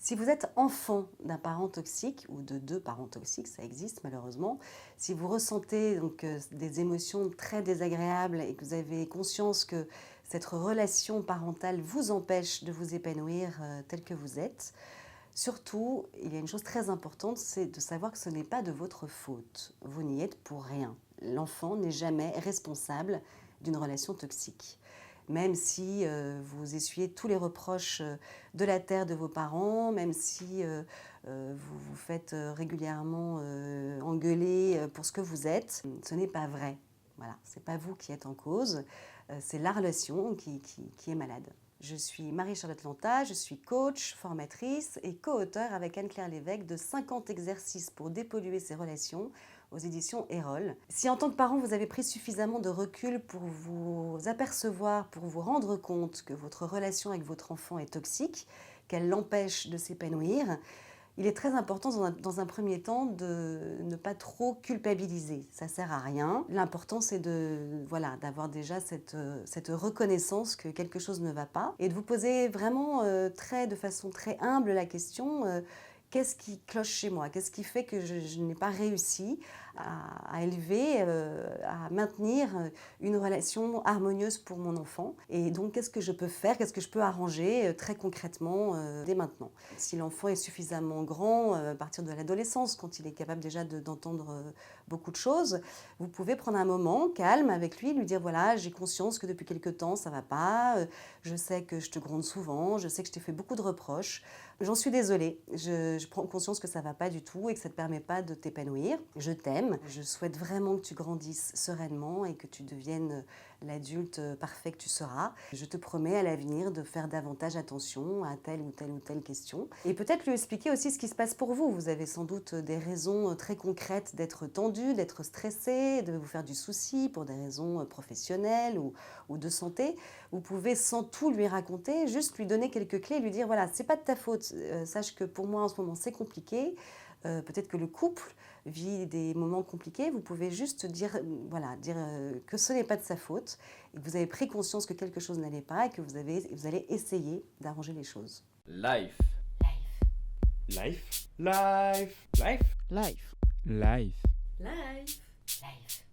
Si vous êtes enfant d'un parent toxique ou de deux parents toxiques, ça existe malheureusement, si vous ressentez des émotions très désagréables et que vous avez conscience que cette relation parentale vous empêche de vous épanouir tel que vous êtes, surtout, il y a une chose très importante, c'est de savoir que ce n'est pas de votre faute. Vous n'y êtes pour rien. L'enfant n'est jamais responsable d'une relation toxique. Même si vous essuyez tous les reproches de la terre de vos parents, même si vous vous faites régulièrement engueuler pour ce que vous êtes, ce n'est pas vrai. Voilà, ce n'est pas vous qui êtes en cause, c'est la relation qui est malade. Je suis Marie-Charlotte Lanta, je suis coach, formatrice et co-auteure avec Anne-Claire Lévesque de 50 exercices pour dépolluer ses relations aux éditions Erol. Si en tant que parent, vous avez pris suffisamment de recul pour vous apercevoir, pour vous rendre compte que votre relation avec votre enfant est toxique, qu'elle l'empêche de s'épanouir, il est très important dans un premier temps de ne pas trop culpabiliser. Ça ne sert à rien. L'important, c'est d'avoir déjà cette reconnaissance que quelque chose ne va pas et de vous poser vraiment de façon très humble la question qu'est-ce qui cloche chez moi? Qu'est-ce qui fait que je n'ai pas réussi à élever, à maintenir une relation harmonieuse pour mon enfant? Et donc, qu'est-ce que je peux faire? Qu'est-ce que je peux arranger très concrètement dès maintenant? Si l'enfant est suffisamment grand, à partir de l'adolescence, quand il est capable déjà d'entendre beaucoup de choses, vous pouvez prendre un moment calme avec lui dire voilà, j'ai conscience que depuis quelque temps ça ne va pas, je sais que je te gronde souvent, je sais que je t'ai fait beaucoup de reproches, j'en suis désolée, je prends conscience que ça ne va pas du tout et que ça ne te permet pas de t'épanouir. Je t'aime, je souhaite vraiment que tu grandisses sereinement et que tu deviennes l'adulte parfait que tu seras. Je te promets à l'avenir de faire davantage attention à telle ou telle ou telle question. Et peut-être lui expliquer aussi ce qui se passe pour vous. Vous avez sans doute des raisons très concrètes d'être tendu, d'être stressé, de vous faire du souci pour des raisons professionnelles ou de santé. Vous pouvez sans tout lui raconter, juste lui donner quelques clés et lui dire voilà, c'est pas de ta faute. Sache que pour moi en ce moment c'est compliqué. Peut-être que le couple vit des moments compliqués, vous pouvez juste dire que ce n'est pas de sa faute et que vous avez pris conscience que quelque chose n'allait pas et que vous allez essayer d'arranger les choses. Life. Life. Life. Life. Life. Life. Life. Life.